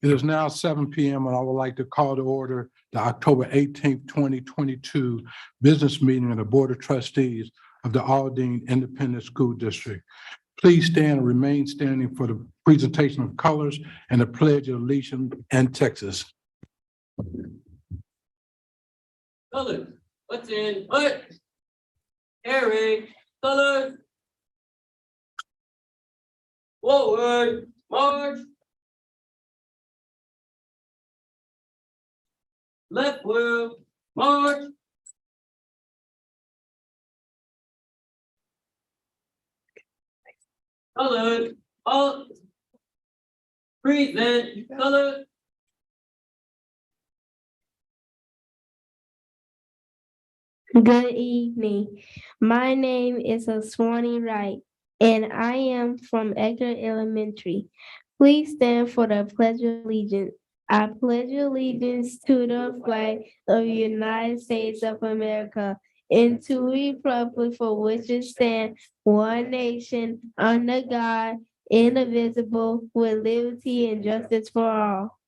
It is now 7 p.m. and I would like to call to order the October 18th, 2022 business meeting of the Board of Trustees of the Aldine Independent School District. Please stand and remain standing for the presentation of colors and the Pledge of Allegiance and Texas. Colors, what's in what? Carry, colors. Forward, march. Left wheel, march. Colors, halt. Present, colors. Good evening. My name is Aswani Wright, and I am from Edgar Elementary. Please stand for the Pledge of Allegiance. I pledge allegiance to the flag of the United States of America and to the republic for which it stands, one nation, under God, indivisible, with liberty and justice for all.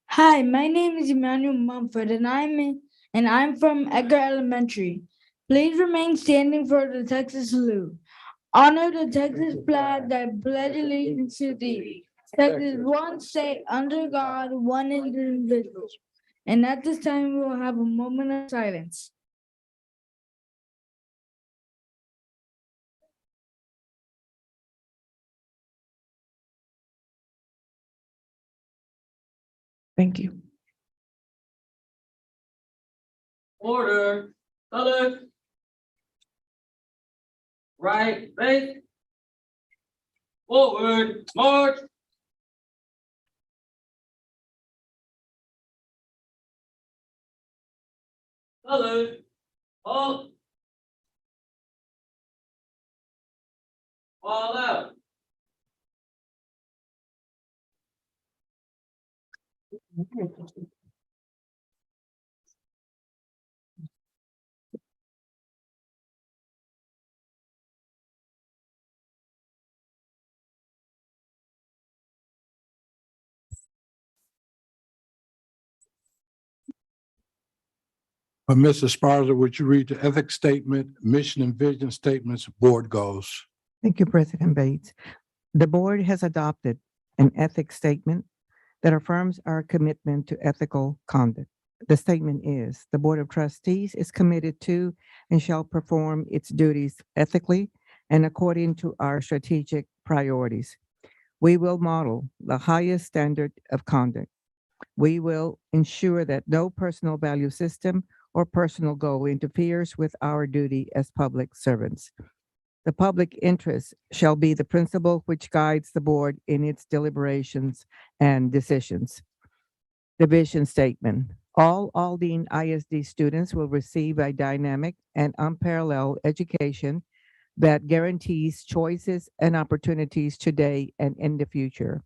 Hi, my name is Emmanuel Mumford, and I'm from Edgar Elementary. Please remain standing for the Texas salute. Honor the Texas flag that pledge allegiance to thee. Texas, one state under God, one indivisible. And at this time, we will have a moment of silence. Thank you. Order, colors. Right, face. Forward, march. Colors, halt. All out. But Mr. Sparza, would you read the ethics statement, mission and vision statements, board goals? Thank you, President Bates. The board has adopted an ethics statement that affirms our commitment to ethical conduct. The statement is, the Board of Trustees is committed to and shall perform its duties ethically and according to our strategic priorities. We will model the highest standard of conduct. We will ensure that no personal value system or personal goal interferes with our duty as public servants. The public interest shall be the principle which guides the board in its deliberations and decisions. The vision statement. All Aldine ISD students will receive a dynamic and unparalleled education that guarantees choices and opportunities today and in the future.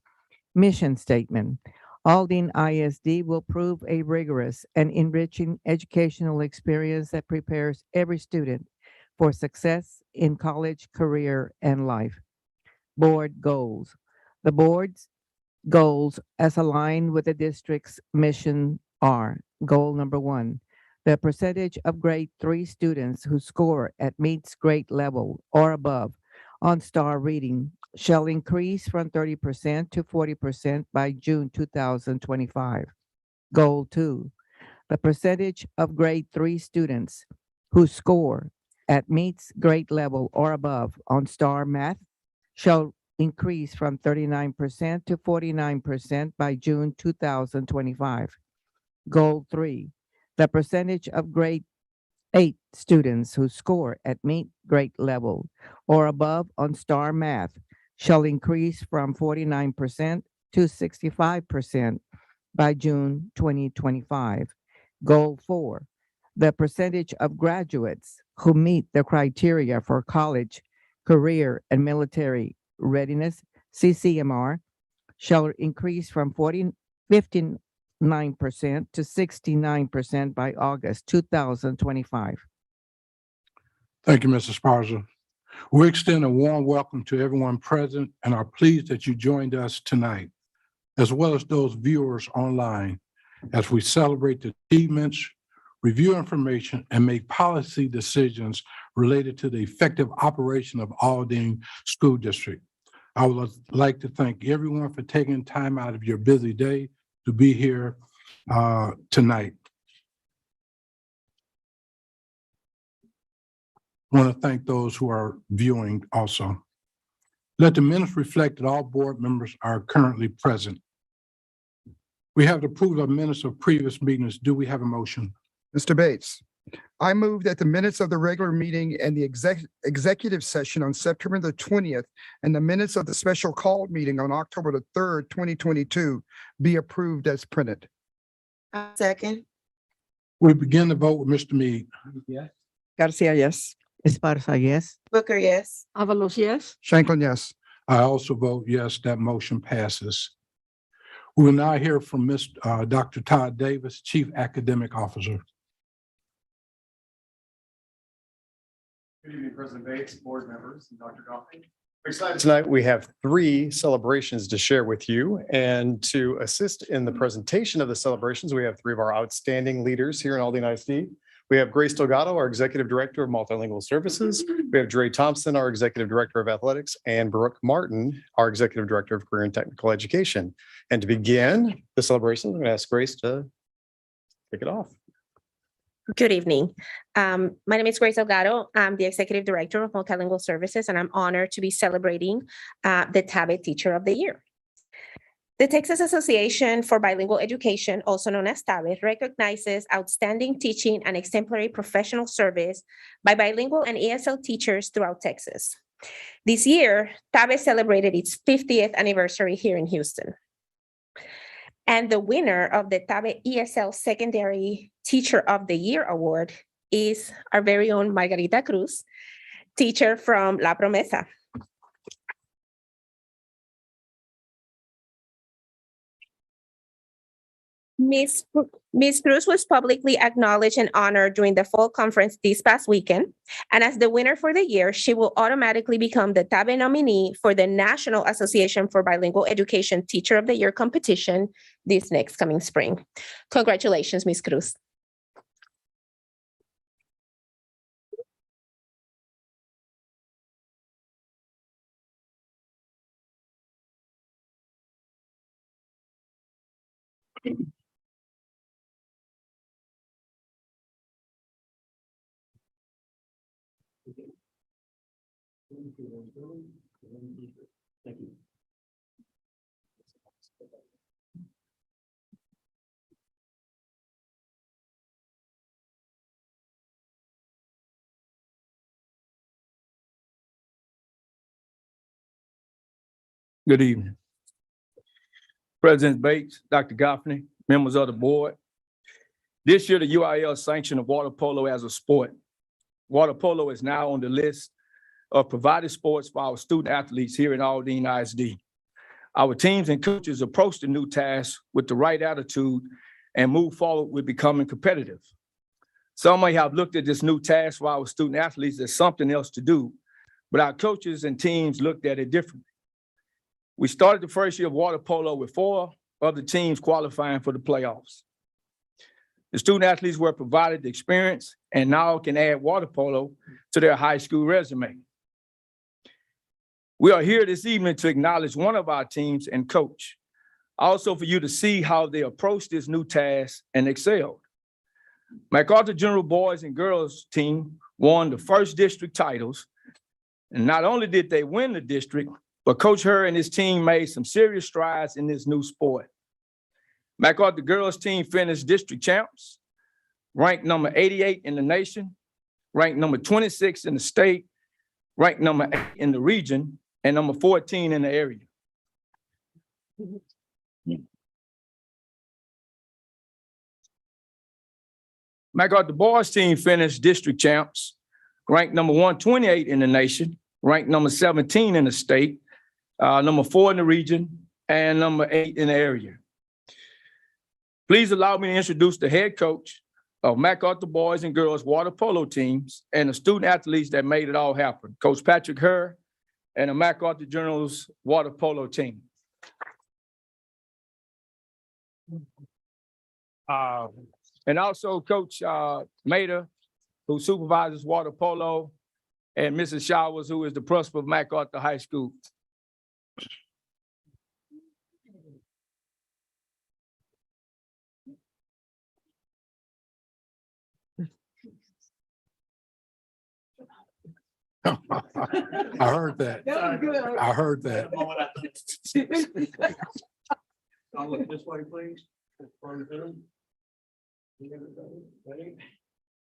Mission statement. Aldine ISD will prove a rigorous and enriching educational experience that prepares every student for success in college, career, and life. Board goals. The board's goals as aligned with the district's mission are: goal number 1, the percentage of grade 3 students who score at meets grade level or above on STAR reading shall increase from 30% to 40% by June 2025. Goal 2, the percentage of grade 3 students who score at meets grade level or above on STAR math shall increase from 39% to 49% by June 2025. Goal 3, the percentage of grade 8 students who score at meet grade level or above on STAR math shall increase from 49% to 65% by June 2025. Goal 4, the percentage of graduates who meet the criteria for college, career, and military readiness, CCMR, shall increase from 59% to 69% by August 2025. Thank you, Mr. Sparza. We extend a warm welcome to everyone present and are pleased that you joined us tonight. as well as those viewers online, as we celebrate the achievements, review information, and make policy decisions related to the effective operation of Aldine School District. I would like to thank everyone for taking time out of your busy day to be here tonight. I want to thank those who are viewing also. Let the minutes reflect that all board members are currently present. We have the approval of minutes of previous meetings. Do we have a motion? Mr. Bates, I move that the minutes of the regular meeting and the executive session on September the 20th and the minutes of the special call meeting on October the 3rd, 2022 be approved as printed. Second. We begin the vote with Mr. Mead. Garcia, yes. Esparza, yes. Booker, yes. Avalos, yes. Shanklin, yes. I also vote yes, that motion passes. We will now hear from Dr. Todd Davis, Chief Academic Officer. Good evening, President Bates, board members, and Dr. Goffney. Excited tonight, we have 3 celebrations to share with you, and to assist in the presentation of the celebrations, we have 3 of our outstanding leaders here in Aldine ISD. We have Grace Delgado, our Executive Director of Multilingual Services. We have Dre Thompson, our Executive Director of Athletics, and Brooke Martin, our Executive Director of Career and Technical Education. And to begin the celebration, I'm going to ask Grace to kick it off. Good evening. My name is Grace Delgado. I'm the Executive Director of Multilingual Services, and I'm honored to be celebrating the TABE Teacher of the Year. The Texas Association for Bilingual Education, also known as TABE, recognizes outstanding teaching and exemplary professional service by bilingual and ESL teachers throughout Texas. This year, TABE celebrated its 50th anniversary here in Houston. And the winner of the TABE ESL Secondary Teacher of the Year Award is our very own Margarita Cruz, teacher from La Promesa. Ms. Cruz was publicly acknowledged and honored during the fall conference this past weekend. And as the winner for the year, she will automatically become the TABE nominee for the National Association for Bilingual Education Teacher of the Year competition this next coming spring. Congratulations, Ms. Cruz. Thank you. Good evening. President Bates, Dr. Goffney, members of the board. This year, the UIL sanctioned water polo as a sport. Water polo is now on the list of provided sports for our student athletes here in Aldine ISD. Our teams and coaches approach the new task with the right attitude and move forward with becoming competitive. Some may have looked at this new task for our student athletes as something else to do, but our coaches and teams looked at it differently. We started the first year of water polo with 4 other teams qualifying for the playoffs. The student athletes were provided the experience and now can add water polo to their high school resume. We are here this evening to acknowledge one of our teams and coach. Also for you to see how they approached this new task and excelled. MacArthur General Boys and Girls team won the first district titles. And not only did they win the district, but Coach Herr and his team made some serious strides in this new sport. MacArthur Girls team finished district champs, ranked number 88 in the nation, ranked number 26 in the state, ranked number 8 in the region, and number 14 in the area. MacArthur Boys team finished district champs, ranked number 128 in the nation, ranked number 17 in the state, number 4 in the region, and number 8 in the area. Please allow me to introduce the head coach of MacArthur Boys and Girls water polo teams and the student athletes that made it all happen, Coach Patrick Herr and the MacArthur Generals water polo team. And also Coach Mater, who supervises water polo, and Mrs. Showers, who is the principal of MacArthur High School. I heard that. I heard that. I'll look this way, please. Ready?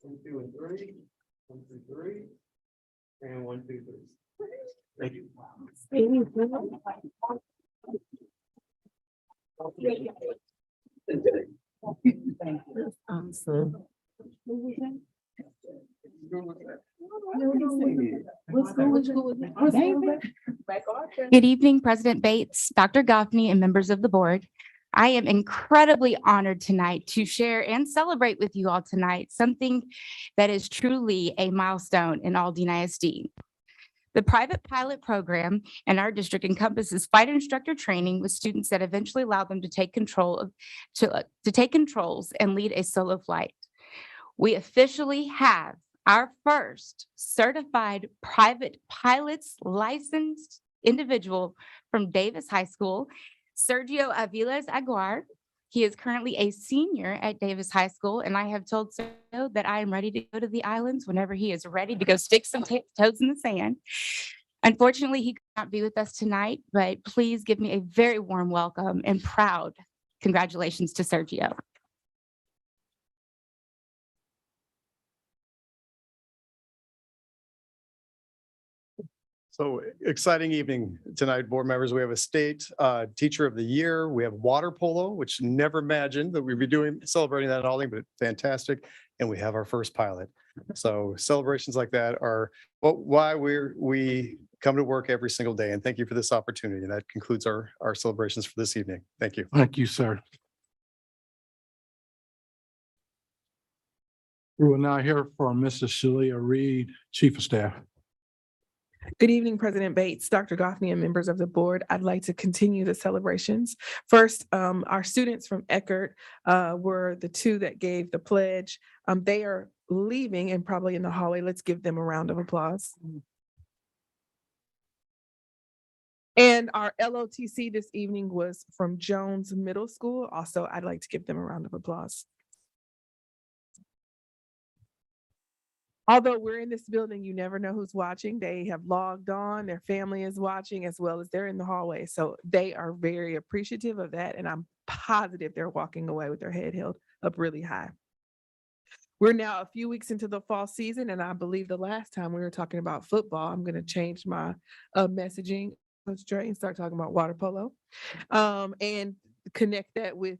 1, 2, and 3. 1, 2, 3. And 1, 2, 3. Thank you. Awesome. Good evening, President Bates, Dr. Goffney, and members of the board. I am incredibly honored tonight to share and celebrate with you all tonight something that is truly a milestone in Aldine ISD. The private pilot program in our district encompasses flight instructor training with students that eventually allow them to take controls and lead a solo flight. We officially have our first certified private pilot's licensed individual from Davis High School, Sergio Aviles Aguar. He is currently a senior at Davis High School, and I have told Sergio that I am ready to go to the islands whenever he is ready to go stick some toes in the sand. Unfortunately, he could not be with us tonight, but please give me a very warm welcome and proud congratulations to Sergio. So exciting evening tonight, board members. We have a state teacher of the year. We have water polo, which never imagined that we'd be celebrating that in Aldine, but fantastic. And we have our first pilot. So celebrations like that are why we come to work every single day. And thank you for this opportunity. And that concludes our celebrations for this evening. Thank you. Thank you, sir. We will now hear from Mrs. Shalia Reed, Chief of Staff. Good evening, President Bates, Dr. Goffney, and members of the board. I'd like to continue the celebrations. First, our students from Eckerd were the two that gave the pledge. They are leaving and probably in the hallway. Let's give them a round of applause. And our LOTC this evening was from Jones Middle School. Also, I'd like to give them a round of applause. Although we're in this building, you never know who's watching. They have logged on, their family is watching, as well as they're in the hallway. So they are very appreciative of that. And I'm positive they're walking away with their head held up really high. We're now a few weeks into the fall season. And I believe the last time we were talking about football, I'm going to change my messaging, Coach Dre, and start talking about water polo and connect that with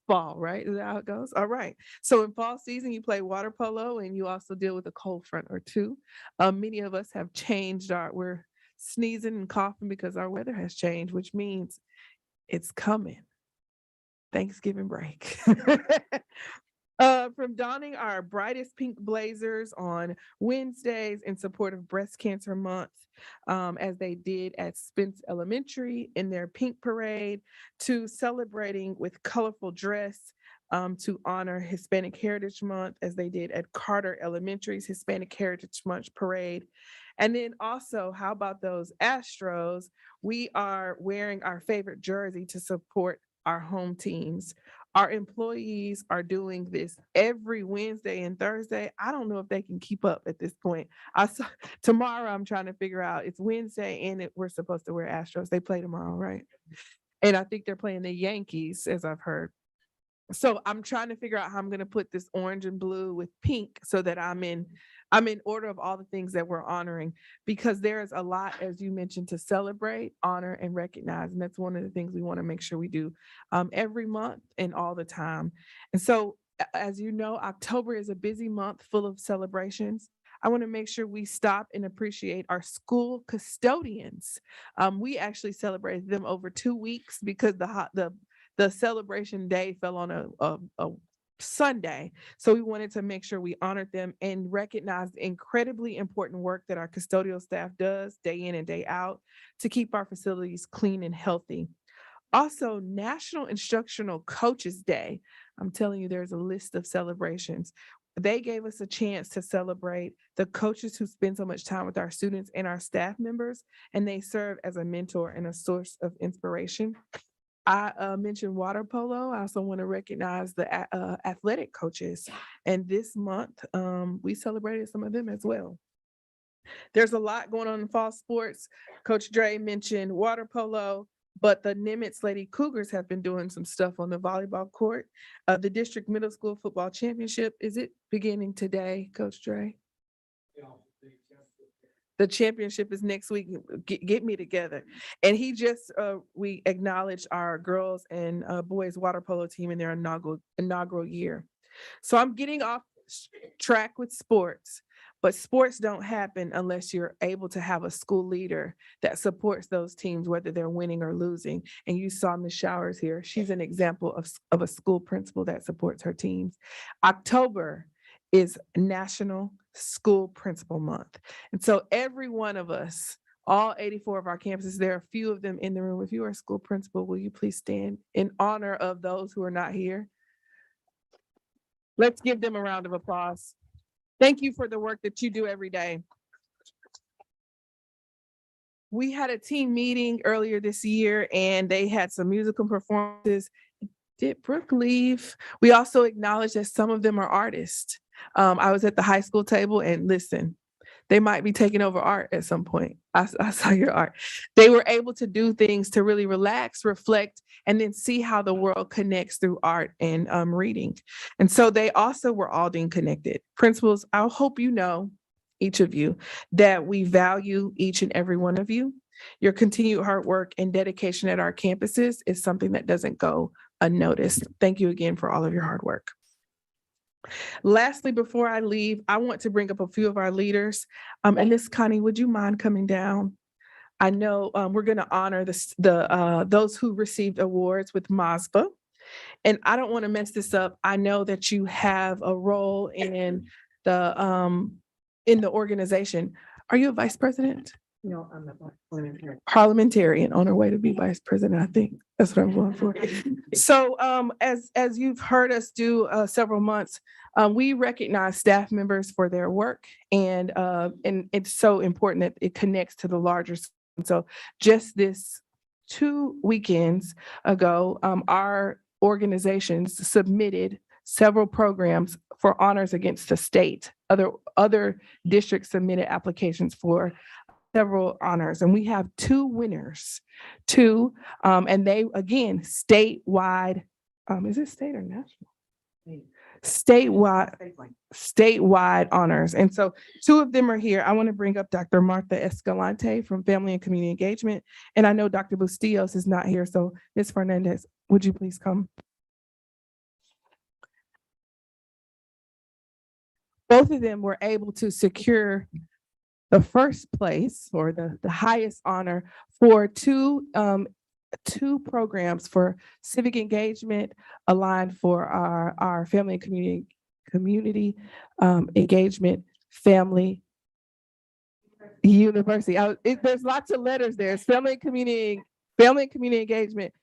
fall, right? Is that how it goes? All right. So in fall season, you play water polo and you also deal with a cold front or two. Many of us have changed we're sneezing and coughing because our weather has changed, which means it's coming. Thanksgiving break. From donning our brightest pink blazers on Wednesdays in support of Breast Cancer Month, as they did at Spence Elementary in their pink parade, to celebrating with colorful dress to honor Hispanic Heritage Month, as they did at Carter Elementary's Hispanic Heritage Month parade. And then also, how about those Astros? We are wearing our favorite jersey to support our home teams. Our employees are doing this every Wednesday and Thursday. I don't know if they can keep up at this point. Tomorrow, I'm trying to figure out, it's Wednesday and we're supposed to wear Astros. They play tomorrow, right? And I think they're playing the Yankees, as I've heard. So I'm trying to figure out how I'm going to put this orange and blue with pink so that I'm in order of all the things that we're honoring, because there is a lot, as you mentioned, to celebrate, honor, and recognize. And that's one of the things we want to make sure we do every month and all the time. And so, as you know, October is a busy month full of celebrations. I want to make sure we stop and appreciate our school custodians. We actually celebrated them over 2 weeks because the celebration day fell on a Sunday. So we wanted to make sure we honored them and recognize the incredibly important work that our custodial staff does day in and day out to keep our facilities clean and healthy. Also, National Instructional Coaches Day. I'm telling you, there's a list of celebrations. They gave us a chance to celebrate the coaches who spend so much time with our students and our staff members, and they serve as a mentor and a source of inspiration. I mentioned water polo. I also want to recognize the athletic coaches. And this month, we celebrated some of them as well. There's a lot going on in fall sports. Coach Dre mentioned water polo, but the Nimitz Lady Cougars have been doing some stuff on the volleyball court. The district middle school football championship, is it beginning today, Coach Dre? The championship is next week. Get me together. And we acknowledged our girls and boys water polo team in their inaugural year. So I'm getting off track with sports, but sports don't happen unless you're able to have a school leader that supports those teams, whether they're winning or losing. And you saw Ms. Showers here. She's an example of a school principal that supports her teams. October is National School Principal Month. And so every one of us, all 84 of our campuses, there are a few of them in the room. If you are a school principal, will you please stand in honor of those who are not here? Let's give them a round of applause. Thank you for the work that you do every day. We had a team meeting earlier this year and they had some musical performances. Did Brooke leave? We also acknowledge that some of them are artists. I was at the high school table and listen, they might be taking over art at some point. I saw your art. They were able to do things to really relax, reflect, and then see how the world connects through art and reading. And so they also were Aldine connected. Principals, I hope you know, each of you, that we value each and every one of you. Your continued hard work and dedication at our campuses is something that doesn't go unnoticed. Thank you again for all of your hard work. Lastly, before I leave, I want to bring up a few of our leaders. And Ms. Connie, would you mind coming down? I know we're going to honor those who received awards with MASBA. And I don't want to mess this up. I know that you have a role in the organization. Are you a vice president? No, I'm not parliamentarian. Parliamentarian on her way to be vice president, I think. That's what I'm going for. So as you've heard us do several months, we recognize staff members for their work and it's so important that it connects to the larger. So just this 2 weekends ago, our organizations submitted several programs for honors against the state. Other districts submitted applications for several honors, and we have 2 winners, and they, again, statewide, is it state or national? Statewide honors. And so 2 of them are here. I want to bring up Dr. Martha Escalante from Family and Community Engagement. And I know Dr. Bustillos is not here. So Ms. Fernandez, would you please come? Both of them were able to secure the first place or the highest honor for two programs for civic engagement aligned for our family and community engagement family university. There's lots of letters there. It's family and community engagement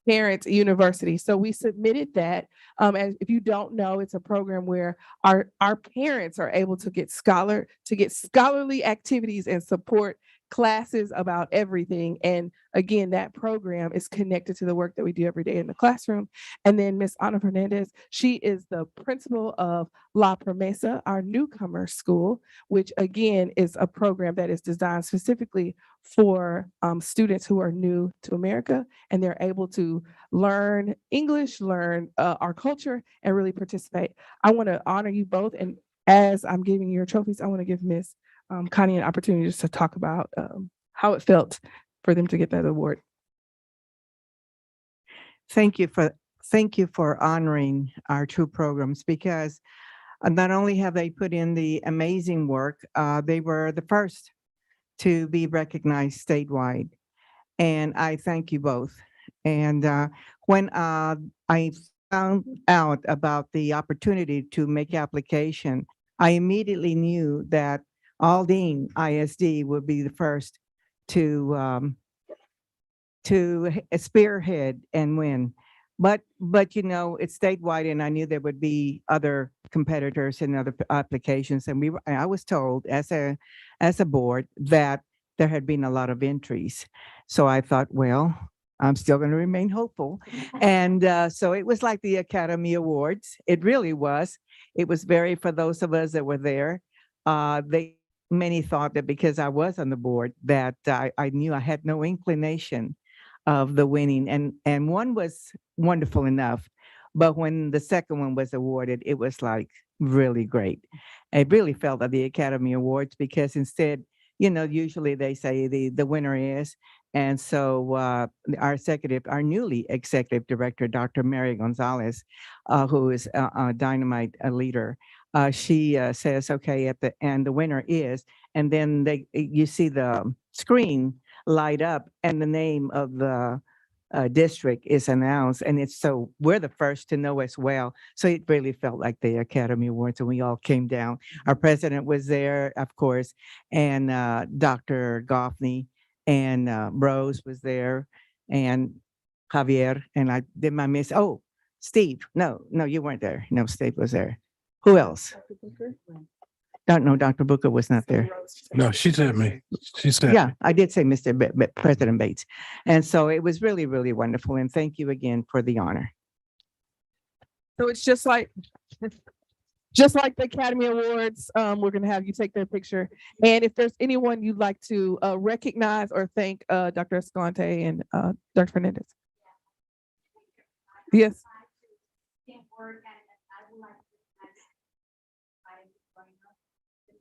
parents university. So we submitted that. And if you don't know, it's a program where our parents are able to get scholarly activities and support classes about everything. And again, that program is connected to the work that we do every day in the classroom. And then Ms. Ana Fernandez, she is the principal of La Promesa, our newcomer school, which again is a program that is designed specifically for students who are new to America, and they're able to learn English, learn our culture, and really participate. I want to honor you both. And as I'm giving you your trophies, I want to give Ms. Connie an opportunity just to talk about how it felt for them to get that award. Thank you for honoring our 2 programs, because not only have they put in the amazing work, they were the first to be recognized statewide. And I thank you both. And when I found out about the opportunity to make application, I immediately knew that Aldine ISD would be the first to spearhead and win. But it's statewide, and I knew there would be other competitors and other applications. And I was told as a board that there had been a lot of entries. So I thought, well, I'm still going to remain hopeful. And so it was like the Academy Awards. It really was. It was for those of us that were there, many thought that because I was on the board that I knew I had no inclination of the winning, and one was wonderful enough, but when the second one was awarded, it was like really great. It really felt like the Academy Awards because instead, usually they say the winner is, and so our newly executive director, Dr. Mary Gonzalez, who is a dynamite leader, she says, okay, at the end, the winner is, and then you see the screen light up and the name of the district is announced, and we're the first to know as well. So it really felt like the Academy Awards, and we all came down. Our president was there, of course, and Dr. Goffney and Rose was there, and Javier, and I did my miss. Oh, Steve. No, you weren't there. No, Steve was there. Who else? No, Dr. Booker was not there. No, she said me. She said. Yeah, I did say Mr. President Bates. And so it was really, really wonderful. And thank you again for the honor. So it's just like the Academy Awards, we're gonna have you take their picture. And if there's anyone you'd like to recognize or thank, Dr. Escalante and Dr. Fernandez. Yes.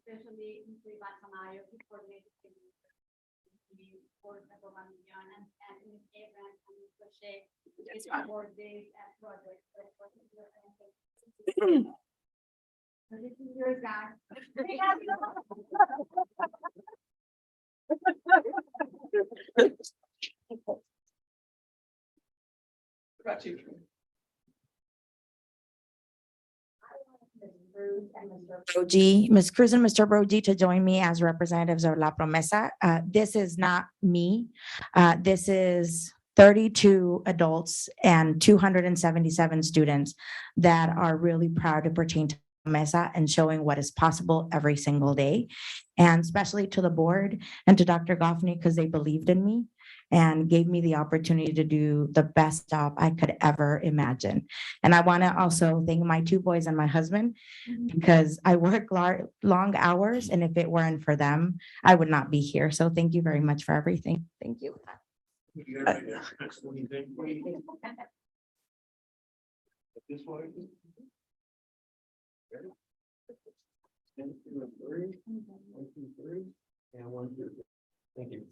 Especially in Samayo, who coordinated for the Bombillion and in events and crochet, it's for days and projects. So this is your guy. Ms. Cruz and Mr. Brody to join me as representatives of La Promesa. This is not me. This is 32 adults and 277 students that are really proud to pertain to Mesa and showing what is possible every single day. And especially to the board and to Dr. Goffney, because they believed in me and gave me the opportunity to do the best job I could ever imagine. And I want to also thank my two boys and my husband, because I work long hours, and if it weren't for them, I would not be here. So thank you very much for everything. Thank you. And 1, 2, 3. Thank you.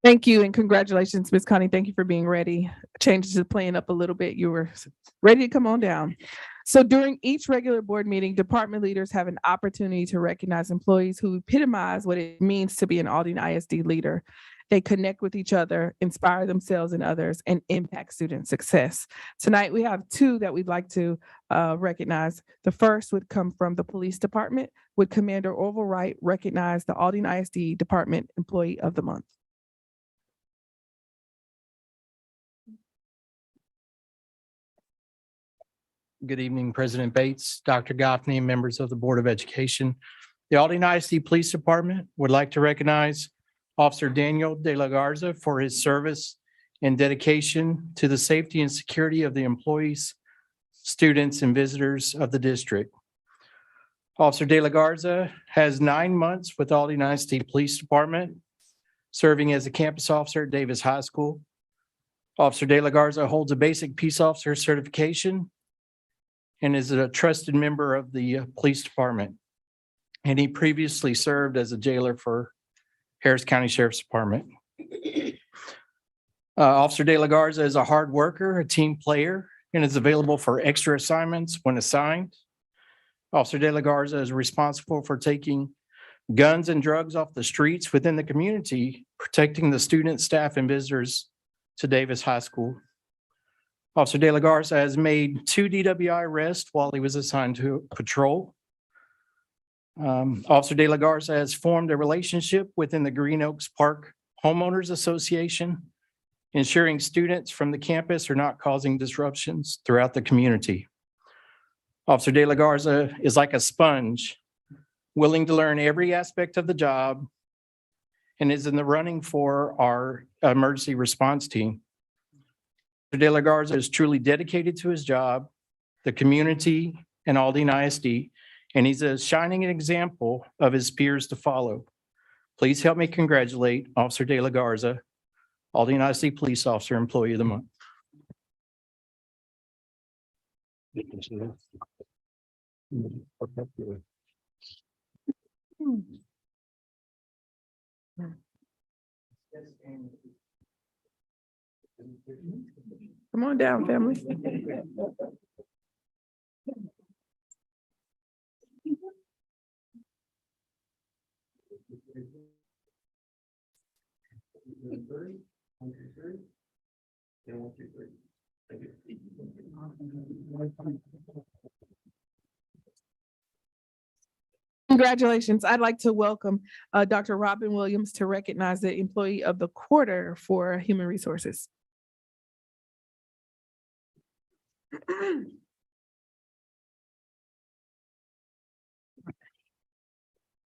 Thank you and congratulations, Ms. Connie. Thank you for being ready. Changes to playing up a little bit. You were ready to come on down. So during each regular board meeting, department leaders have an opportunity to recognize employees who epitomize what it means to be an Aldine ISD leader. They connect with each other, inspire themselves and others, and impact student success. Tonight, we have two that we'd like to recognize. The first would come from the police department. Would Commander Orville Wright recognize the Aldine ISD Department Employee of the Month? Good evening, President Bates, Dr. Goffney, and members of the Board of Education. The Aldine ISD Police Department would like to recognize Officer Daniel De La Garza for his service and dedication to the safety and security of the employees, students, and visitors of the district. Officer De La Garza has 9 months with Aldine ISD Police Department, serving as a campus officer at Davis High School. Officer De La Garza holds a basic peace officer certification and is a trusted member of the police department. And he previously served as a jailer for Harris County Sheriff's Department. Officer De La Garza is a hard worker, a team player, and is available for extra assignments when assigned. Officer De La Garza is responsible for taking guns and drugs off the streets within the community, protecting the students, staff, and visitors to Davis High School. Officer De La Garza has made 2 DWI arrests while he was assigned to patrol. Officer De La Garza has formed a relationship within the Green Oaks Park Homeowners Association, ensuring students from the campus are not causing disruptions throughout the community. Officer De La Garza is like a sponge, willing to learn every aspect of the job and is in the running for our emergency response team. Officer De La Garza is truly dedicated to his job, the community, and Aldine ISD, and he's a shining example of his peers to follow. Please help me congratulate Officer De La Garza, Aldine ISD Police Officer Employee of the Month. Come on down, family. Congratulations. I'd like to welcome Dr. Robin Williams to recognize the Employee of the Quarter for Human Resources.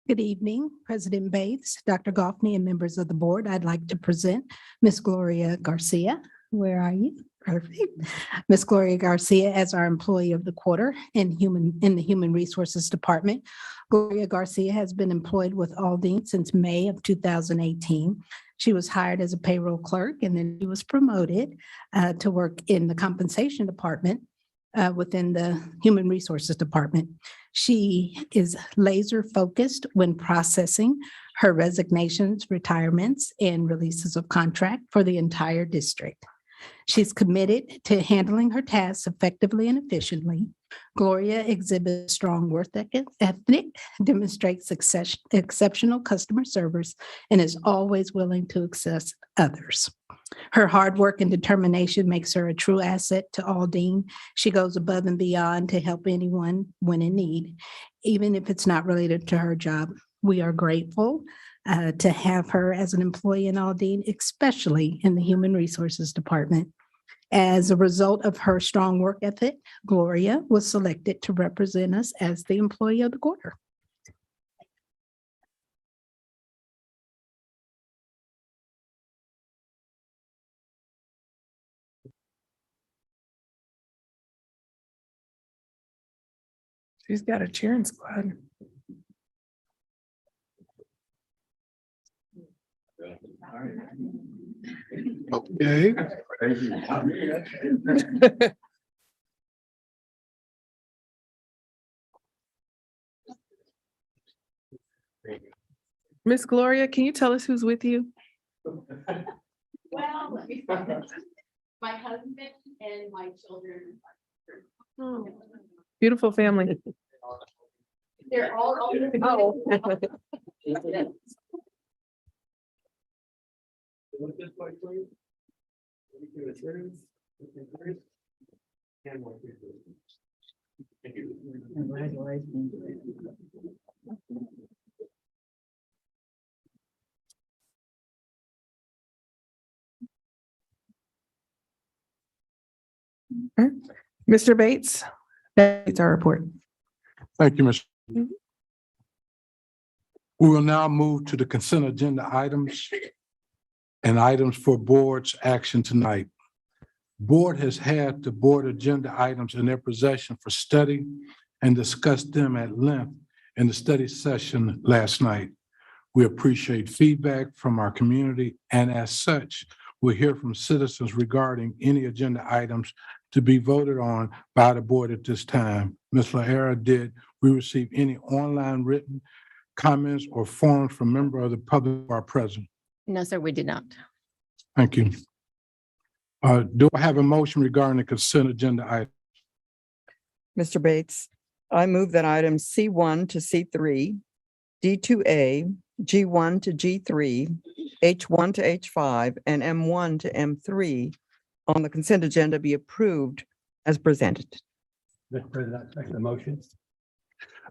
Good evening, President Bates, Dr. Goffney, and members of the board. I'd like to present Miss Gloria Garcia. Where are you? Perfect. Miss Gloria Garcia as our Employee of the Quarter in the Human Resources Department. Gloria Garcia has been employed with Aldine since May of 2018. She was hired as a payroll clerk and then she was promoted to work in the compensation department within the Human Resources Department. She is laser focused when processing her resignations, retirements, and releases of contract for the entire district. She's committed to handling her tasks effectively and efficiently. Gloria exhibits strong work ethic, demonstrates exceptional customer service, and is always willing to assist others. Her hard work and determination makes her a true asset to Aldine. She goes above and beyond to help anyone when in need, even if it's not related to her job. We are grateful to have her as an employee in Aldine, especially in the Human Resources Department. As a result of her strong work ethic, Gloria was selected to represent us as the Employee of the Quarter. She's got a cheering squad. Okay. Miss Gloria, can you tell us who's with you? Well, let me start. My husband and my children. Beautiful family. They're all. Mr. Bates, that's our report. Thank you, Ms. We will now move to the consent agenda items and items for board's action tonight. Board has had the board agenda items in their possession for study and discussed them at length in the study session last night. We appreciate feedback from our community, and as such, we'll hear from citizens regarding any agenda items to be voted on by the board at this time. Ms. Lahara, did we receive any online written comments or forms from members of the public who are present? No, sir, we did not. Thank you. Do I have a motion regarding the consent agenda item? Mr. Bates, I move that items C1 to C3, D2A, G1 to G3, H1 to H5, and M1 to M3 on the consent agenda be approved as presented. Mr. President, I second the motion.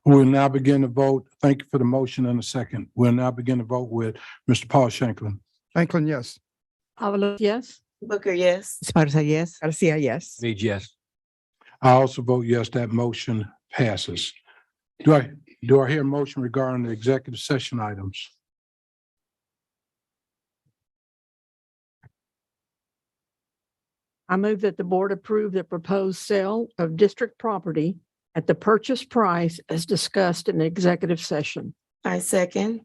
We'll now begin to vote. Thank you for the motion and a second. We'll now begin to vote with Mr. Paul Shanklin. Franklin, yes. Avalos, yes. Booker, yes. Esparza, yes. Garcia, yes. Page, yes. I also vote yes, that motion passes. Do I hear a motion regarding the executive session items? I move that the board approve the proposed sale of district property at the purchase price as discussed in the executive session. I second.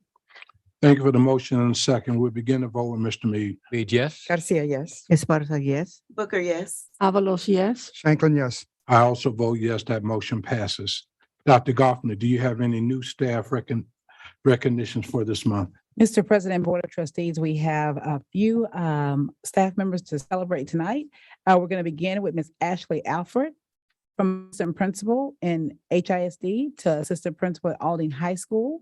Thank you for the motion and a second. We'll begin to vote with Mr. Mead. Page, yes. Garcia, yes. Esparza, yes. Booker, yes. Avalos, yes. Shanklin, yes. I also vote yes, that motion passes. Dr. Goffner, do you have any new staff recognitions for this month? Mr. President, Board of Trustees, we have a few staff members to celebrate tonight. We're going to begin with Ms. Ashley Alford, from assistant principal in HISD to assistant principal at Aldine High School.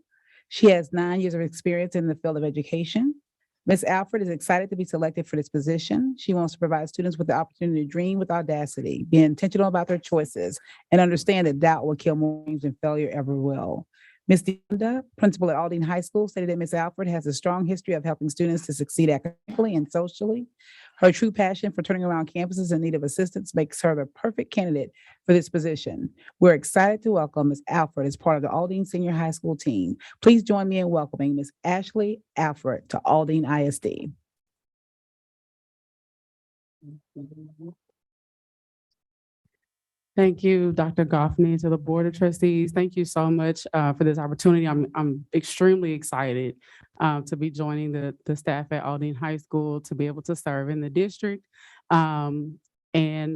She has 9 years of experience in the field of education. Ms. Alford is excited to be selected for this position. She wants to provide students with the opportunity to dream with audacity, be intentional about their choices, and understand that doubt will kill more dreams than failure ever will. Ms. Deonda, principal at Aldine High School, stated that Ms. Alford has a strong history of helping students to succeed academically and socially. Her true passion for turning around campuses in need of assistance makes her the perfect candidate for this position. We're excited to welcome Ms. Alford as part of the Aldine Senior High School team. Please join me in welcoming Ms. Ashley Alford to Aldine ISD. Thank you, Dr. Goffney, to the Board of Trustees. Thank you so much for this opportunity. I'm extremely excited to be joining the staff at Aldine High School to be able to serve in the district. And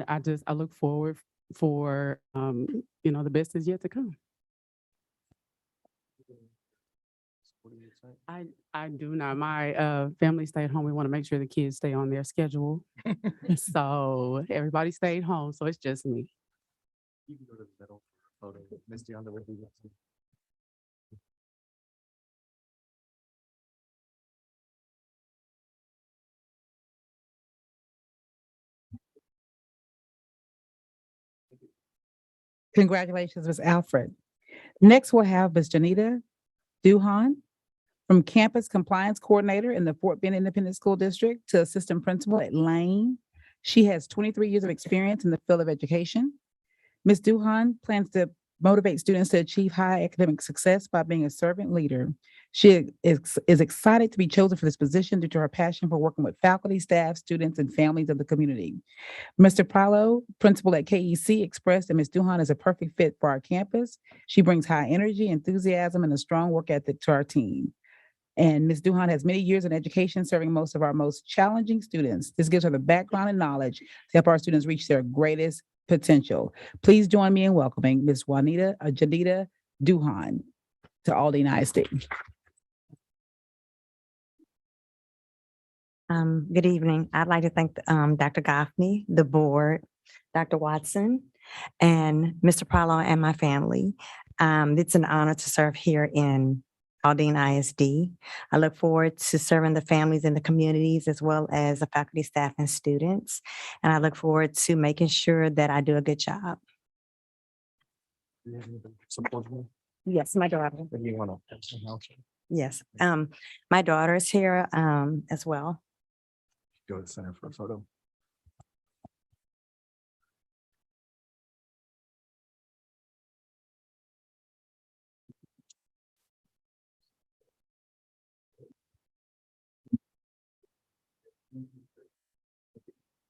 I look forward for the best is yet to come. I do not. My family stayed home. We want to make sure the kids stay on their schedule. So everybody stayed home. So it's just me. You can go to the middle photo. Ms. Deonda would be. Congratulations, Ms. Alfred. Next, we'll have Ms. Janita Duhan, from Campus Compliance Coordinator in the Fort Bend Independent School District to Assistant Principal at Lane. She has 23 years of experience in the field of education. Ms. Duhan plans to motivate students to achieve high academic success by being a servant leader. She is excited to be chosen for this position due to her passion for working with faculty, staff, students, and families of the community. Mr. Pralo, principal at KEC, expressed that Ms. Duhan is a perfect fit for our campus. She brings high energy, enthusiasm, and a strong work ethic to our team. And Ms. Duhan has many years in education, serving most of our most challenging students. This gives her the background and knowledge to help our students reach their greatest potential. Please join me in welcoming Ms. Janita Duhan to Aldine ISD. Good evening. I'd like to thank Dr. Goffney, the board, Dr. Watson, and Mr. Pralo and my family. It's an honor to serve here in Aldine ISD. I look forward to serving the families in the communities as well as the faculty, staff, and students. And I look forward to making sure that I do a good job. Yes, my daughter. Yes, my daughter is here as well. Go to the center for a photo.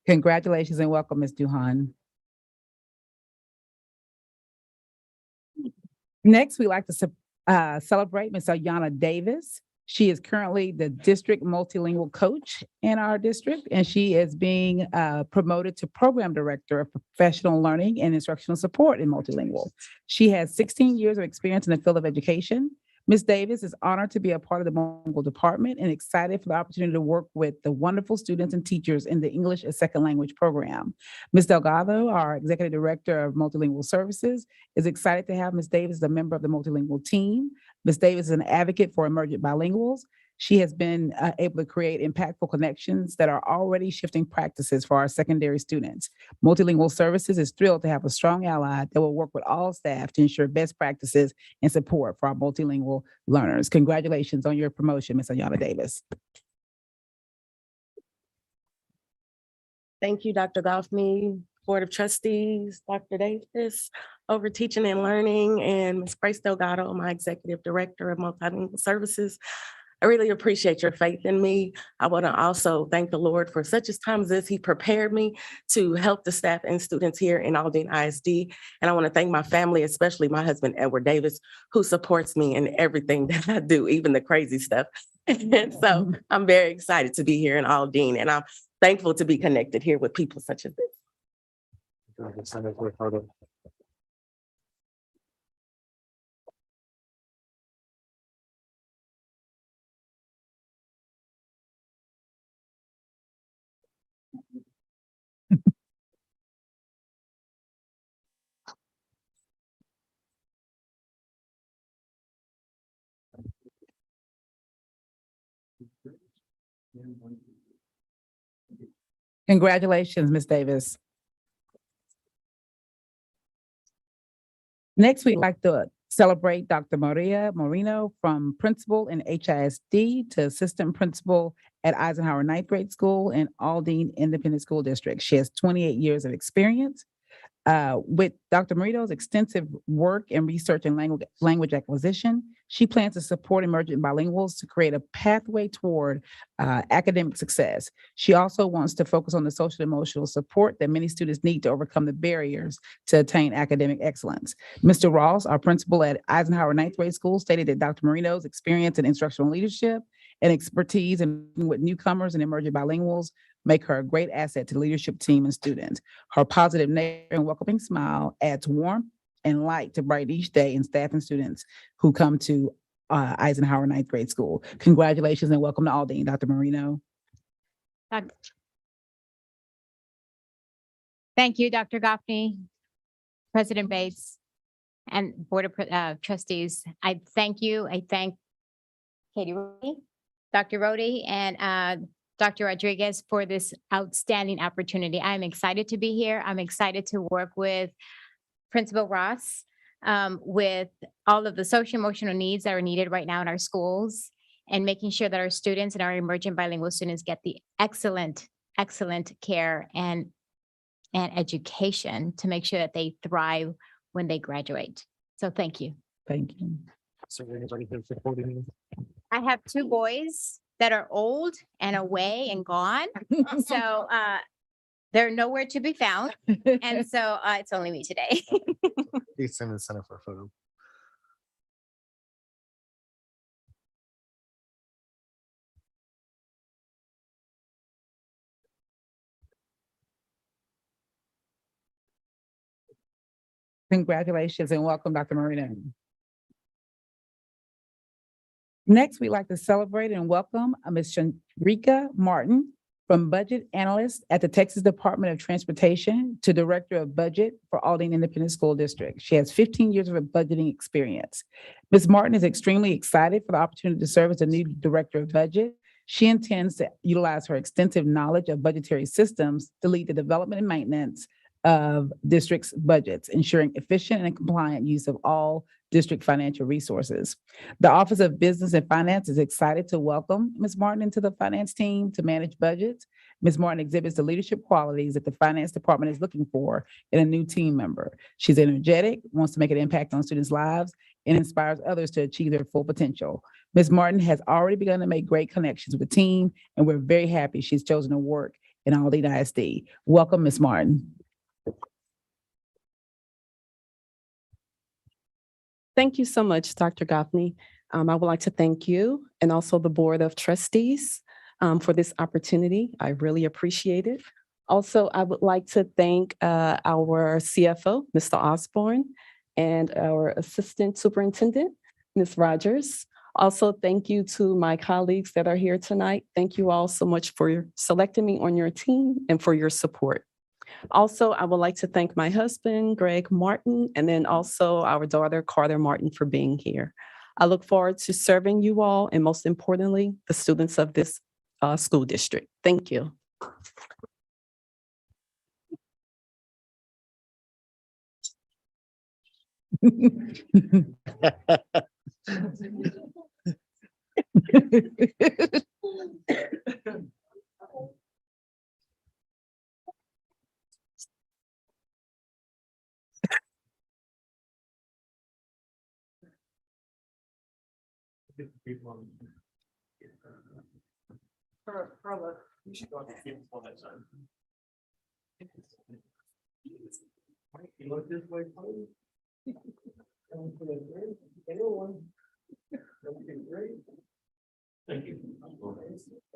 Congratulations and welcome, Ms. Duhan. Next, we'd like to celebrate Ms. Ayanna Davis. She is currently the district multilingual coach in our district, and she is being promoted to program director of professional learning and instructional support in multilingual. She has 16 years of experience in the field of education. Ms. Davis is honored to be a part of the multilingual department and excited for the opportunity to work with the wonderful students and teachers in the English as Second Language program. Ms. Delgado, our executive director of multilingual services, is excited to have Ms. Davis as a member of the multilingual team. Ms. Davis is an advocate for emergent bilinguals. She has been able to create impactful connections that are already shifting practices for our secondary students. Multilingual Services is thrilled to have a strong ally that will work with all staff to ensure best practices and support for our multilingual learners. Congratulations on your promotion, Ms. Ayana Davis. Thank you, Dr. Goffney, Board of Trustees, Dr. Davis, over teaching and learning, and Ms. Grace Delgado, my Executive Director of Multilingual Services. I really appreciate your faith in me. I want to also thank the Lord for such a time as this. He prepared me to help the staff and students here in Aldine ISD. And I want to thank my family, especially my husband, Edward Davis, who supports me in everything that I do, even the crazy stuff. And so I'm very excited to be here in Aldine, and I'm thankful to be connected here with people such as this. Congratulations, Ms. Davis. Next, we'd like to celebrate Dr. Maria Moreno, from principal in HISD to assistant principal at Eisenhower Ninth Grade School in Aldine Independent School District. She has 28 years of experience. With Dr. Moreno's extensive work in research and language acquisition, she plans to support emerging bilinguals to create a pathway toward academic success. She also wants to focus on the social and emotional support that many students need to overcome the barriers to attain academic excellence. Mr. Ross, our principal at Eisenhower Ninth Grade School, stated that Dr. Moreno's experience in instructional leadership and expertise in with newcomers and emerging bilinguals make her a great asset to the leadership team and students. Her positive nature and welcoming smile adds warmth and light to brighten each day in staff and students who come to Eisenhower Ninth Grade School. Congratulations and welcome to Aldine, Dr. Moreno. Thank you, Dr. Goffney, President Bates, and Board of Trustees. I thank you. I thank Katie Rohde, Dr. Rohde, and Dr. Rodriguez for this outstanding opportunity. I'm excited to be here. I'm excited to work with Principal Ross with all of the social emotional needs that are needed right now in our schools, and making sure that our students and our emerging bilingual students get the excellent care and education to make sure that they thrive when they graduate. So thank you. Thank you. I have two boys that are old and away and gone. So they're nowhere to be found. And so it's only me today. Please send the center for a photo. Congratulations and welcome, Dr. Moreno. Next, we'd like to celebrate and welcome Ms. Shanrika Martin, from Budget Analyst at the Texas Department of Transportation to Director of Budget for Aldine Independent School District. She has 15 years of budgeting experience. Ms. Martin is extremely excited for the opportunity to serve as the new Director of Budget. She intends to utilize her extensive knowledge of budgetary systems to lead the development and maintenance of district's budgets, ensuring efficient and compliant use of all district financial resources. The Office of Business and Finance is excited to welcome Ms. Martin into the finance team to manage budgets. Ms. Martin exhibits the leadership qualities that the finance department is looking for in a new team member. She's energetic, wants to make an impact on students' lives, and inspires others to achieve their full potential. Ms. Martin has already begun to make great connections with the team, and we're very happy she's chosen to work in Aldine ISD. Welcome, Ms. Martin. Thank you so much, Dr. Goffney. I would like to thank you and also the Board of Trustees for this opportunity. I really appreciate it. Also, I would like to thank our CFO, Mr. Osborne, and our Assistant Superintendent, Ms. Rogers. Also, thank you to my colleagues that are here tonight. Thank you all so much for selecting me on your team and for your support. Also, I would like to thank my husband, Greg Martin, and then also our daughter, Carter Martin, for being here. I look forward to serving you all and most importantly, the students of this school district. Thank you.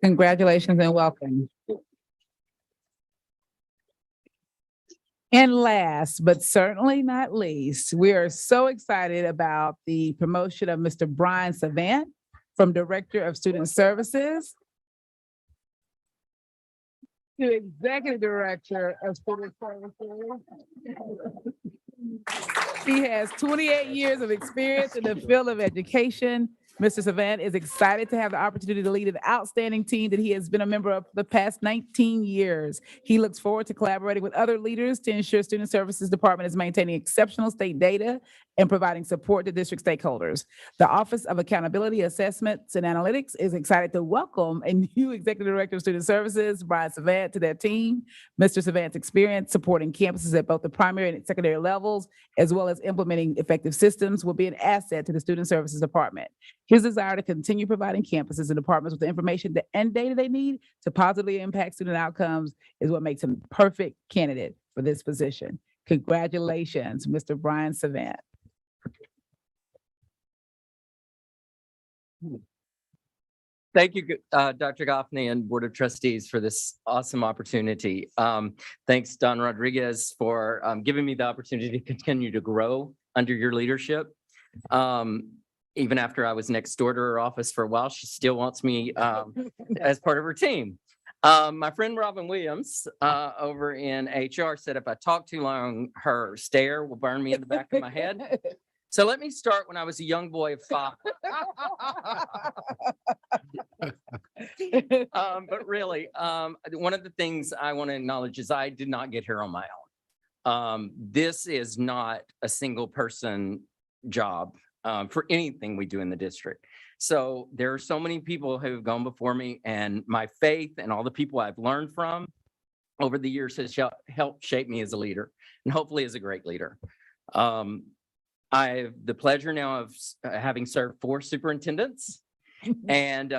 Congratulations and welcome. And last, but certainly not least, we are so excited about the promotion of Mr. Brian Savant from Director of Student Services to Executive Director of Student Services. He has 28 years of experience in the field of education. Mr. Savant is excited to have the opportunity to lead an outstanding team that he has been a member of for the past 19 years. He looks forward to collaborating with other leaders to ensure Student Services Department is maintaining exceptional state data and providing support to district stakeholders. The Office of Accountability Assessments and Analytics is excited to welcome a new Executive Director of Student Services, Brian Savant, to their team. Mr. Savant's experience supporting campuses at both the primary and secondary levels, as well as implementing effective systems, will be an asset to the Student Services Department. His desire to continue providing campuses and departments with the information and data they need to positively impact student outcomes is what makes him a perfect candidate for this position. Congratulations, Mr. Brian Savant. Thank you, Dr. Goffney and Board of Trustees for this awesome opportunity. Thanks, Don Rodriguez, for giving me the opportunity to continue to grow under your leadership. Even after I was next door to her office for a while, she still wants me as part of her team. My friend Robin Williams over in HR said if I talk too long, her stare will burn me in the back of my head. So let me start when I was a young boy of 5. But really, one of the things I want to acknowledge is I did not get here on my own. This is not a single person job for anything we do in the district. So there are so many people who have gone before me, and my faith and all the people I've learned from over the years has helped shape me as a leader, and hopefully as a great leader. I have the pleasure now of having served 4 superintendents, and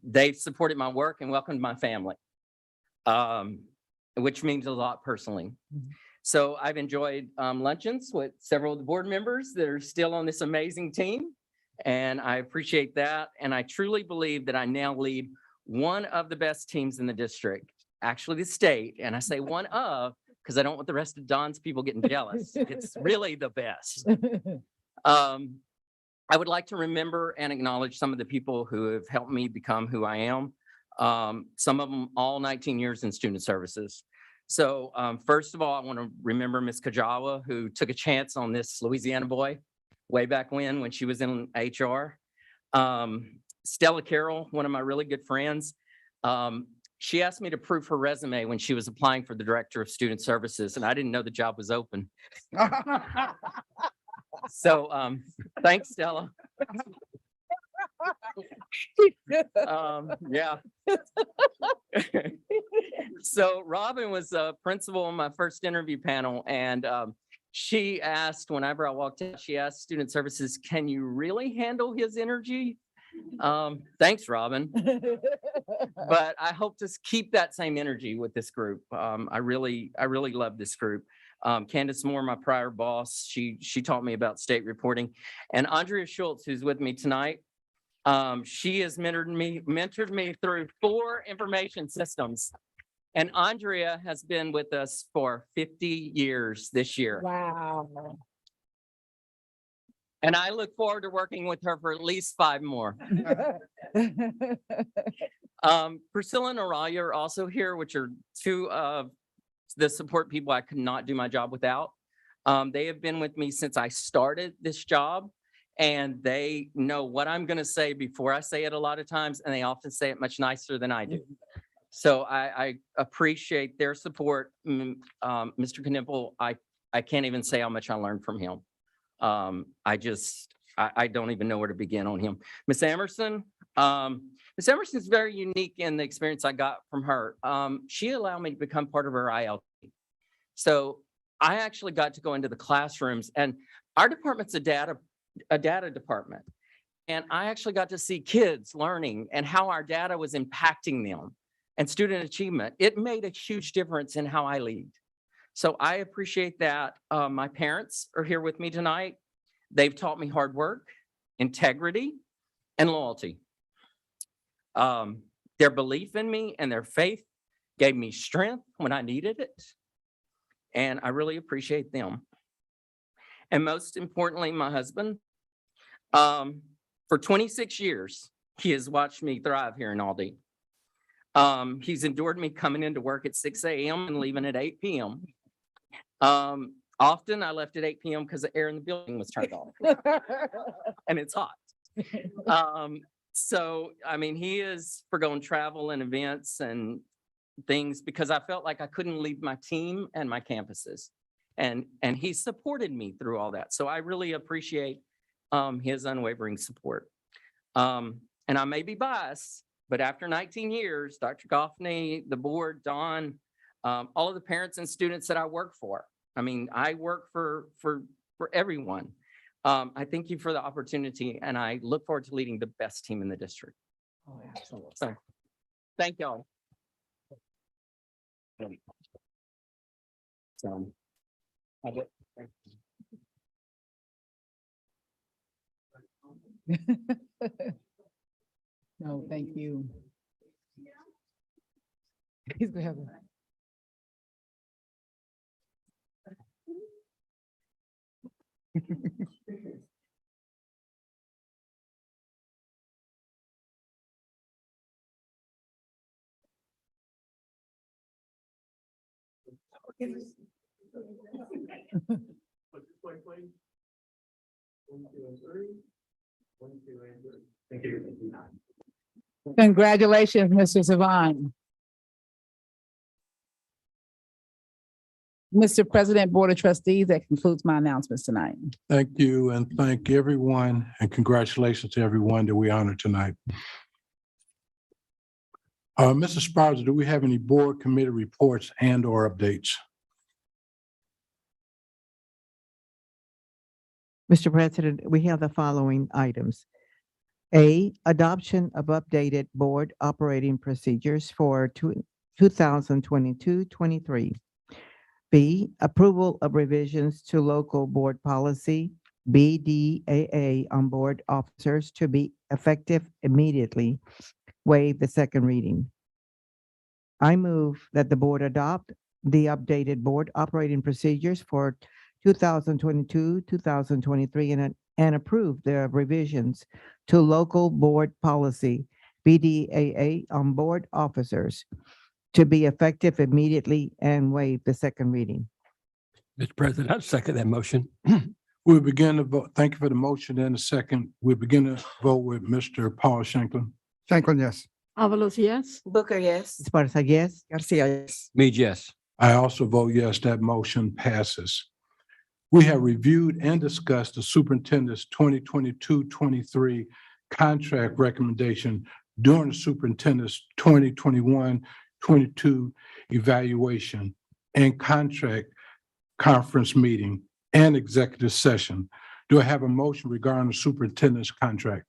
they've supported my work and welcomed my family, which means a lot personally. So I've enjoyed luncheons with several of the board members that are still on this amazing team, and I appreciate that. And I truly believe that I now lead one of the best teams in the district, actually the state. And I say one of, because I don't want the rest of Don's people getting jealous. It's really the best. I would like to remember and acknowledge some of the people who have helped me become who I am. Some of them all 19 years in student services. So first of all, I want to remember Ms. Kajawa, who took a chance on this Louisiana boy way back when she was in HR. Stella Carroll, one of my really good friends. She asked me to proof her resume when she was applying for the Director of Student Services, and I didn't know the job was open. So thanks, Stella. Yeah. So Robin was a principal on my first interview panel, and she asked, whenever I walked in, she asked Student Services, can you really handle his energy? Thanks, Robin. But I hope to keep that same energy with this group. I really love this group. Candace Moore, my prior boss, she taught me about state reporting. And Andrea Schultz, who's with me tonight, she has mentored me through 4 information systems. And Andrea has been with us for 50 years this year. Wow. And I look forward to working with her for at least 5 more. Priscilla and Araya are also here, which are 2 of the support people I could not do my job without. They have been with me since I started this job, And they know what I'm going to say before I say it a lot of times, and they often say it much nicer than I do. So I appreciate their support. Mr. Knippel, I can't even say how much I learned from him. I don't even know where to begin on him. Miss Emerson, Miss Emerson is very unique in the experience I got from her. She allowed me to become part of her ILT. So I actually got to go into the classrooms, and our department's a data department. And I actually got to see kids learning and how our data was impacting them and student achievement. It made a huge difference in how I lead. So I appreciate that. My parents are here with me tonight. They've taught me hard work, integrity, and loyalty. Their belief in me and their faith gave me strength when I needed it. And I really appreciate them. And most importantly, my husband, for 26 years, he has watched me thrive here in Aldine. He's endured me coming into work at 6 a.m. and leaving at 8 p.m. Often I left at 8 p.m. because the air in the building was turned off and it's hot. So, I mean, he is forgoing travel and events and things because I felt like I couldn't leave my team and my campuses. And he supported me through all that. So I really appreciate his unwavering support. And I may be biased, but after 19 years, Dr. Goffney, the board, Don, all of the parents and students that I work for. I mean, I work for everyone. I thank you for the opportunity, and I look forward to leading the best team in the district. Oh, absolutely. So, thank y'all. So, No, thank you. He's gonna have a- Congratulations, Mr. Savon. Mr. President, Board of Trustees, that concludes my announcements tonight. Thank you, and thank everyone, and congratulations to everyone that we honor tonight. Mr. Sparks, do we have any board committee reports and or updates? Mr. President, we have the following items. A, adoption of updated board operating procedures for 2022-23. B, approval of revisions to local board policy BDAA on board officers to be effective immediately. Waive the second reading. I move that the board adopt the updated board operating procedures for 2022-2023 and approve the revisions to local board policy BDAA on board officers to be effective immediately and waive the second reading. Mr. President, I second that motion. We'll begin to vote. Thank you for the motion and the second. We'll begin to vote with Mr. Paul Shanklin. Shanklin, yes. Avalos, yes. Booker, yes. Esparza, yes. Garcia, yes. Mead, yes. I also vote yes, that motion passes. We have reviewed and discussed the superintendent's 2022-23 contract recommendation during the superintendent's 2021-22 evaluation and contract conference meeting and executive session. Do I have a motion regarding the superintendent's contract?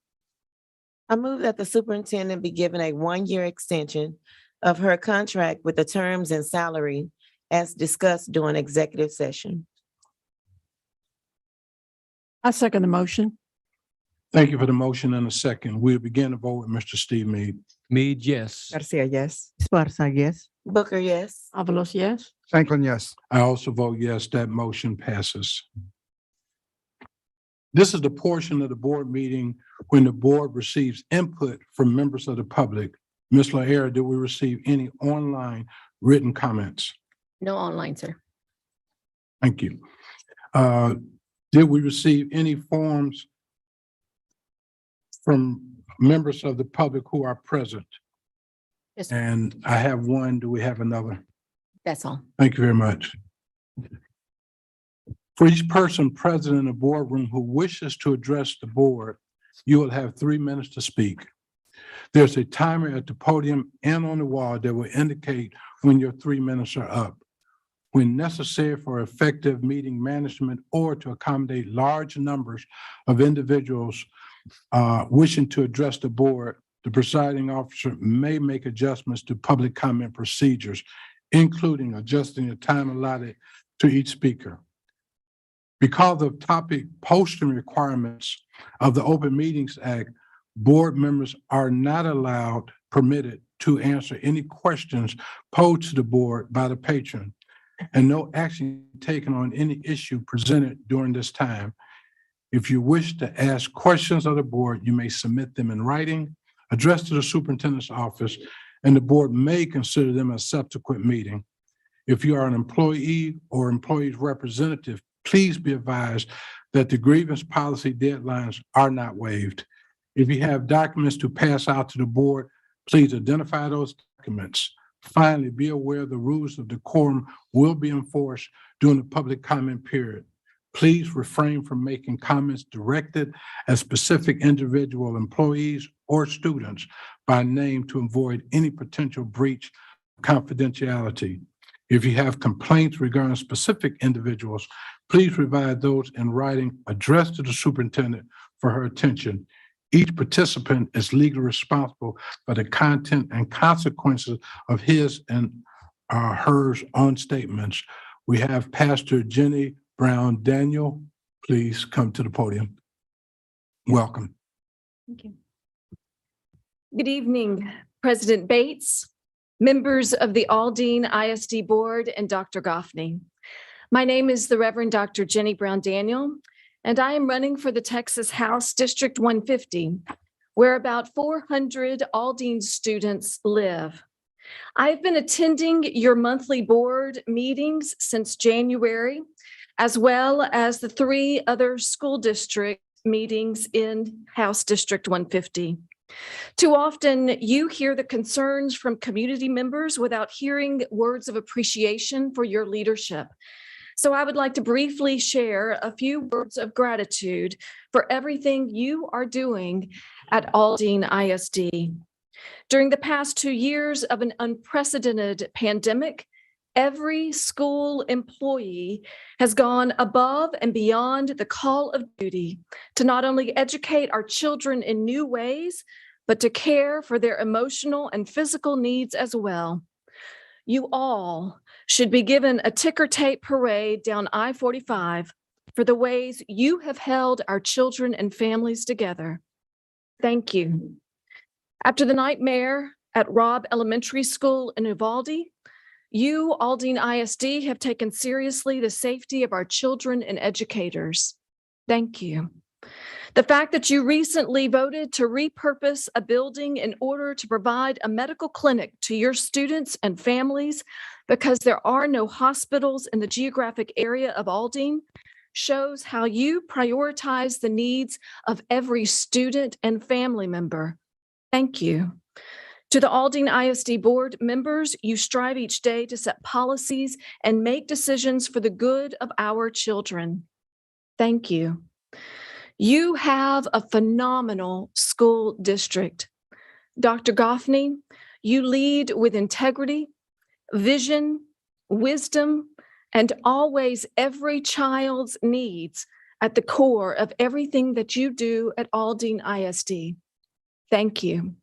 I move that the superintendent be given a one-year extension of her contract with the terms and salary as discussed during executive session. I second the motion. Thank you for the motion and the second. We'll begin to vote with Mr. Steve Mead. Mead, yes. Garcia, yes. Esparza, yes. Booker, yes. Avalos, yes. Shanklin, yes. I also vote yes, that motion passes. This is the portion of the board meeting when the board receives input from members of the public. Ms. LaEra, did we receive any online written comments? No online, sir. Thank you. Did we receive any forms from members of the public who are present? Yes. And I have one. Do we have another? That's all. Thank you very much. For each person present in the boardroom who wishes to address the board, you will have 3 minutes to speak. There's a timer at the podium and on the wall that will indicate when your 3 minutes are up. When necessary for effective meeting management or to accommodate large numbers of individuals wishing to address the board, the presiding officer may make adjustments to public comment procedures, including adjusting the time allotted to each speaker. Because of topic posting requirements of the Open Meetings Act, board members are not permitted to answer any questions posed to the board by the patron, and no action taken on any issue presented during this time. If you wish to ask questions of the board, you may submit them in writing, addressed to the superintendent's office, and the board may consider them a subsequent meeting. If you are an employee or employee's representative, please be advised that the grievance policy deadlines are not waived. If you have documents to pass out to the board, please identify those documents. Finally, be aware the rules of decorum will be enforced during the public comment period. Please refrain from making comments directed at specific individual employees or students by name to avoid any potential breach of confidentiality. If you have complaints regarding specific individuals, please provide those in writing addressed to the superintendent for her attention. Each participant is legally responsible for the content and consequences of his and hers own statements. We have Pastor Jenny Brown Daniel. Please come to the podium. Welcome. Thank you. Good evening, President Bates, members of the Aldine ISD Board, and Dr. Goffney. My name is the Reverend Dr. Jenny Brown Daniel, and I am running for the Texas House District 150, where about 400 Aldine students live. I've been attending your monthly board meetings since January, as well as the 3 other school district meetings in House District 150. Too often, you hear the concerns from community members without hearing words of appreciation for your leadership. So I would like to briefly share a few words of gratitude for everything you are doing at Aldine ISD. During the past 2 years of an unprecedented pandemic, every school employee has gone above and beyond the call of duty to not only educate our children in new ways, but to care for their emotional and physical needs as well. You all should be given a ticker tape parade down I-45 for the ways you have held our children and families together. Thank you. After the nightmare at Robb Elementary School in Uvalde, you, Aldine ISD, have taken seriously the safety of our children and educators. Thank you. The fact that you recently voted to repurpose a building in order to provide a medical clinic to your students and families because there are no hospitals in the geographic area of Aldine shows how you prioritize the needs of every student and family member. Thank you. To the Aldine ISD board members, you strive each day to set policies and make decisions for the good of our children. Thank you. You have a phenomenal school district. Dr. Goffney, you lead with integrity, vision, wisdom, and always every child's needs at the core of everything that you do at Aldine ISD. Thank you.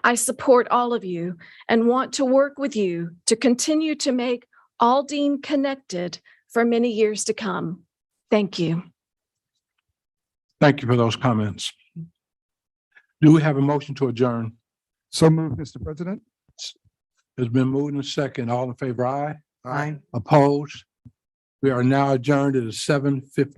I support all of you and want to work with you to continue to make Aldine connected for many years to come. Thank you. Thank you for those comments. Do we have a motion to adjourn? So moved, Mr. President. It's been moved and second. All in favor, aye. Aye. Opposed? We are now adjourned at 7:50.